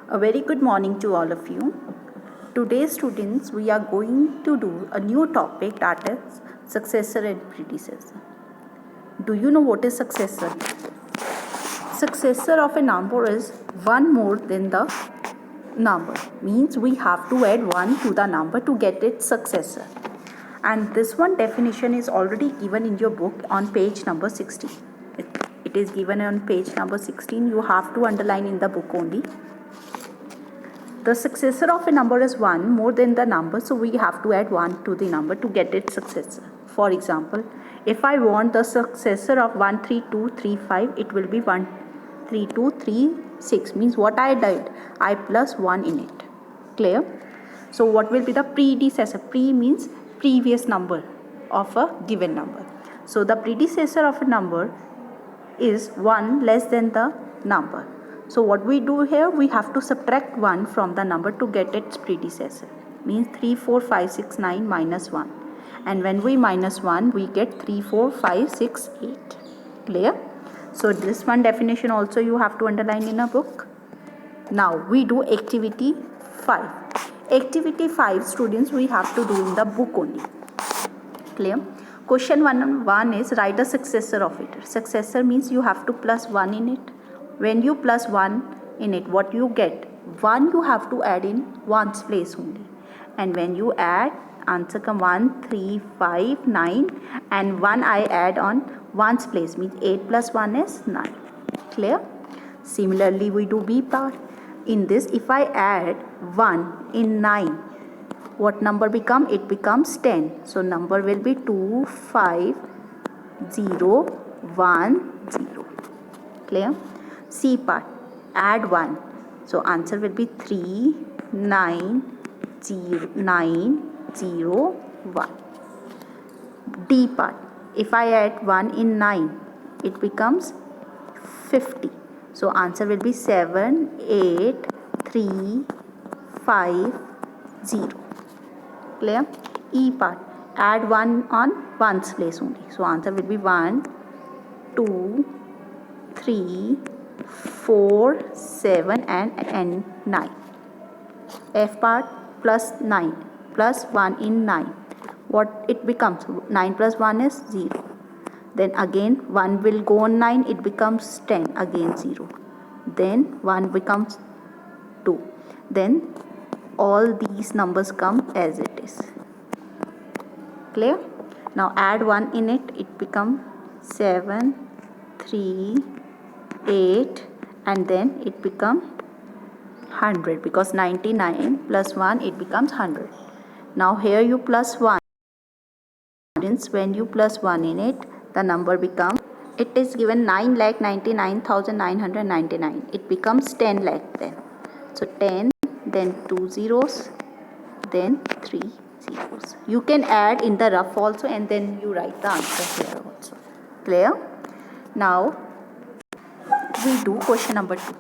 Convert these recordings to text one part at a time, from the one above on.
A very good morning to all of you. Today, students, we are going to do a new topic, that is successor and predecessor. Do you know what is successor? Successor of a number is one more than the number. Means we have to add one to the number to get its successor. And this one definition is already given in your book on page number 16. It is given on page number 16. You have to underline in the book only. The successor of a number is 1 more than the number, so we have to add 1 to the number to get its successor. For example, if I want the successor of 13235, it will be 13236. Means what I did, I plus 1 in it. Clear? So what will be the predecessor? Pre means previous number of a given number. So the predecessor of a number is 1 less than the number. So what we do here, we have to subtract 1 from the number to get its predecessor. Means 3, 4, 5, 6, 9 minus 1. And when we minus 1, we get 3, 4, 5, 6, 8. Clear? So this one definition also you have to underline in a book. Now we do activity 5. Activity 5, students, we have to do in the book only. Clear? Question 1 is write a successor of it. Successor means you have to plus 1 in it. When you plus 1 in it, what you get? 1 you have to add in 1's place only. And when you add, answer come 1, 3, 5, 9. And 1 I add on 1's place. Means 8 plus 1 is 9. Clear? Similarly, we do B part. In this, if I add 1 in 9, what number become? It becomes 10. So number will be 2, 5, 0, 1, 0. Clear? C part, add 1. So answer will be 3, 9, 0, 9, 0, 1. D part, if I add 1 in 9, it becomes 50. So answer will be 7, 8, 3, 5, 0. Clear? E part, add 1 on 1's place only. So answer will be 1, 2, 3, 4, 7 and 9. F part, plus 9, plus 1 in 9. What it becomes? 9 plus 1 is 0. Then again 1 will go on 9, it becomes 10, again 0. Then 1 becomes 2. Then all these numbers come as it is. Clear? Now add 1 in it, it becomes 7, 3, 8, and then it becomes 100, because 99 plus 1, it becomes 100. Now here you plus 1. When you plus 1 in it, the number becomes, it is given 9,99,999. It becomes 10 lakh then. So 10, then 2 zeros, then 3 zeros. You can add in the rough also, and then you write the answer here also. Clear? Now we do question number 2.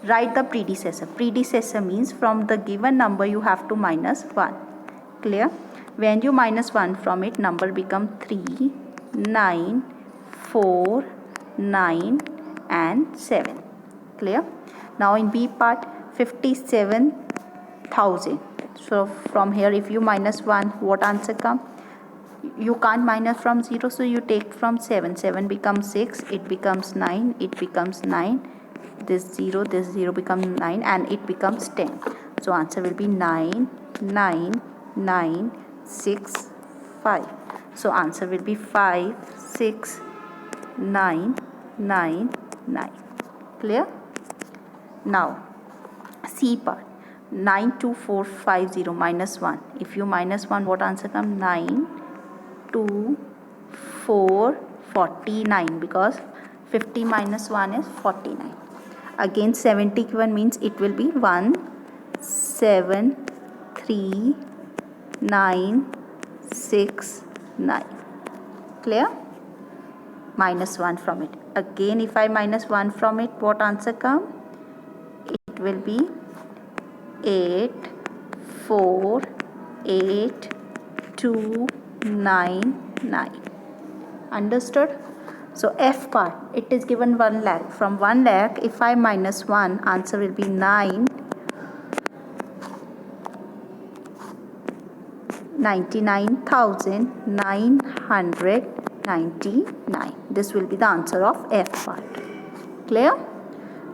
Write the predecessor. Predecessor means from the given number you have to minus 1. Clear? When you minus 1 from it, number become 3, 9, 4, 9 and 7. Clear? Now in B part, 57,000. So from here, if you minus 1, what answer come? You can't minus from 0, so you take from 7. 7 becomes 6, it becomes 9, it becomes 9. This 0 becomes 9, and it becomes 10. So answer will be 9, 9, 9, 6, 5. So answer will be 5, 6, 9, 9, 9. Clear? Now C part, 92450 minus 1. If you minus 1, what answer come? 9, 2, 4, 49, because 50 minus 1 is 49. Again 71 means it will be 1, 7, 3, 9, 6, 9. Clear? Minus 1 from it. Again if I minus 1 from it, what answer come? It will be 8, 4, 8, 2, 9, 9. Understood? So F part, it is given 1 lakh. From 1 lakh, if I minus 1, answer will be 9, 99,999. This will be the answer of F part. Clear?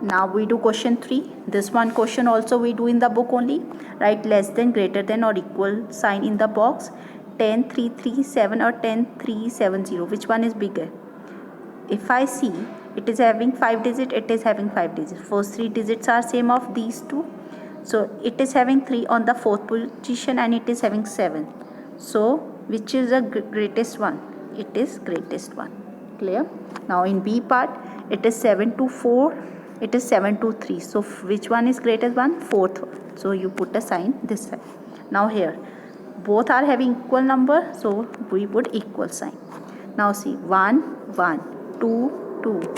Now we do question 3. This one question also we do in the book only. Write less than, greater than or equal sign in the box. 10337 or 10370. Which one is bigger? If I see it is having 5 digits, it is having 5 digits. First 3 digits are same of these two. So it is having 3 on the fourth position and it is having 7. So which is the greatest one? It is greatest one. Clear? Now in B part, it is 7 to 4, it is 7 to 3. So which one is greatest one? Fourth one. So you put a sign this side. Now here, both are having equal number, so we put equal sign. Now see, 1, 1, 2, 2.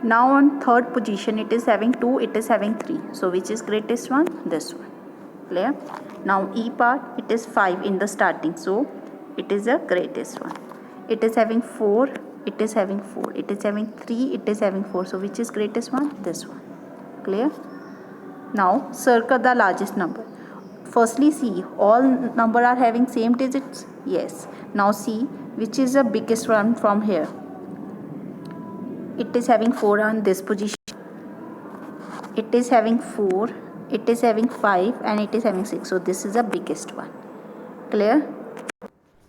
Now on third position, it is having 2, it is having 3. So which is greatest one? This one. Clear? Now E part, it is 5 in the starting, so it is the greatest one. It is having 4, it is having 4, it is having 3, it is having 4. So which is greatest one? This one. Clear? Now circle the largest number. Firstly see, all number are having same digits? Yes. Now see which is the biggest one from here. It is having 4 on this position. It is having 4, it is having 5 and it is having 6. So this is the biggest one. Clear?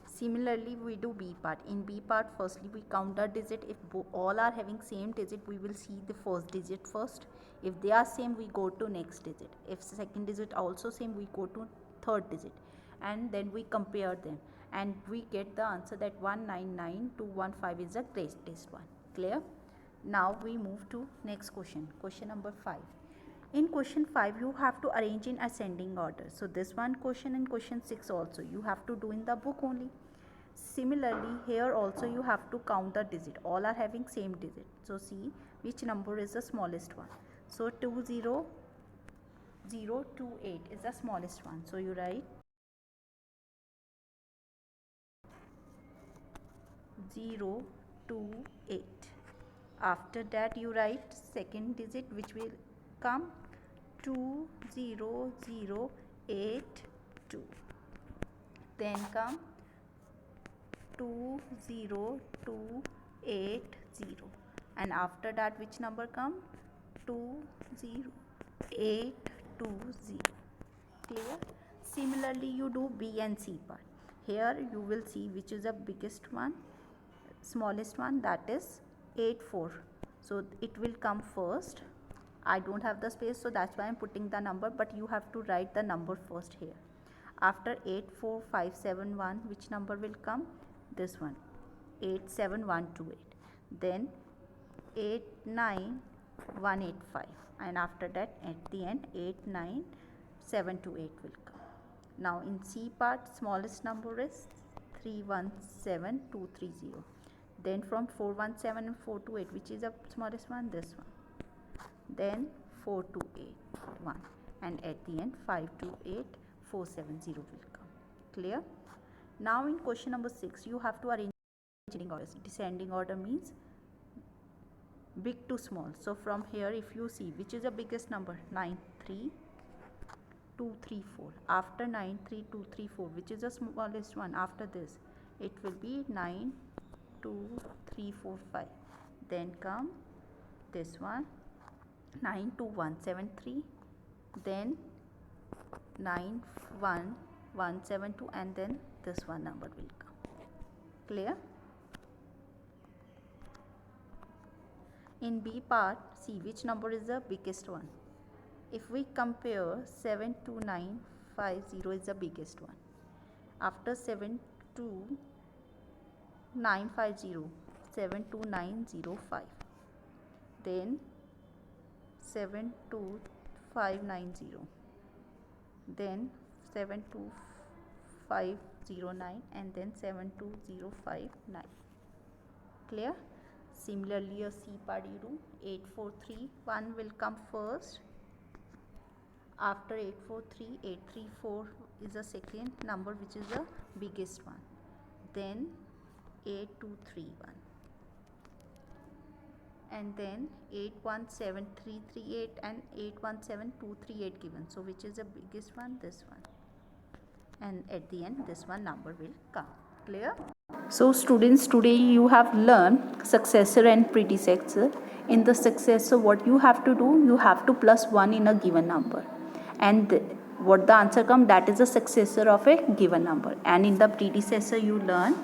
Similarly, we do B part. In B part, firstly we count the digit. If all are having same digit, we will see the first digit first. If they are same, we go to next digit. If second digit also same, we go to third digit. And then we compare them. And we get the answer that 199215 is the greatest one. Clear? Now we move to next question. Question number 5. In question 5, you have to arrange in ascending order. So this one question and question 6 also you have to do in the book only. Similarly, here also you have to count the digit. All are having same digit. So see which number is the smallest one. So 20028 is the smallest one. So you write 028. After that you write second digit which will come 20082. Then come 20280. And after that which number come? 20820. Clear? Similarly you do B and C part. Here you will see which is the biggest one, smallest one, that is 84. So it will come first. I don't have the space, so that's why I'm putting the number, but you have to write the number first here. After 84571, which number will come? This one, 87128. Then 89185, and after that at the end 89728 will come. Now in C part, smallest number is 317230. Then from 417 and 428, which is the smallest one? This one. Then 4281, and at the end 528470 will come. Clear? Now in question number 6, you have to arrange descending order. Descending order means big to small. So from here if you see which is the biggest number? 93234. After 93234, which is the smallest one after this? It will be 92345. Then come this one, 92173. Then 91172, and then this one number will come. Clear? In B part, see which number is the biggest one. If we compare, 72950 is the biggest one. After 72950, 72905. Then 72590. Then 72509, and then 72059. Clear? Similarly, your C part you do 8431 will come first. After 843, 834 is the second number which is the biggest one. Then 8231, and then 817338 and 817238 given. So which is the biggest one? This one. and at the end this one number will come. Clear? So students, today you have learned successor and predecessor. In the successor, what you have to do, you have to plus 1 in a given number, and what the answer come, that is the successor of a given number. And in the predecessor, you learn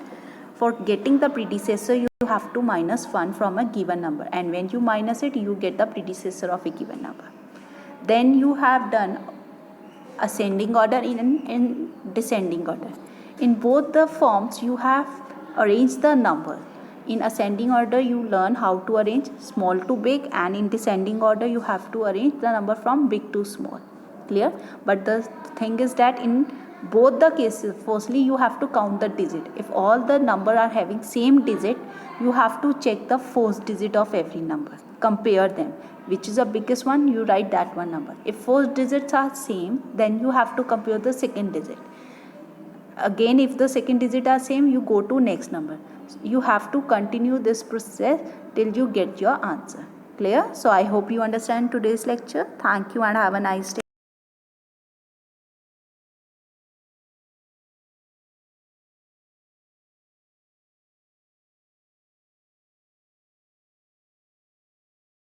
for getting the predecessor you have to minus 1 from a given number, and when you minus it, you get the predecessor of a given number. Then you have done ascending order in descending order. In both the forms, you have arranged the number. In ascending order, you learn how to arrange small to big, and in descending order, you have to arrange the number from big to small. Clear? But the thing is that in both the cases, firstly you have to count the digit. If all the number are having same digit, you have to check the first digit of every number, compare them, which is the biggest one, you write that one number. If first digits are same, then you have to compare the second digit. Again, if the second digit are same, you go to next number. You have to continue this process till you get your answer. Clear? So I hope you understand today's lecture. Thank you and have a nice day.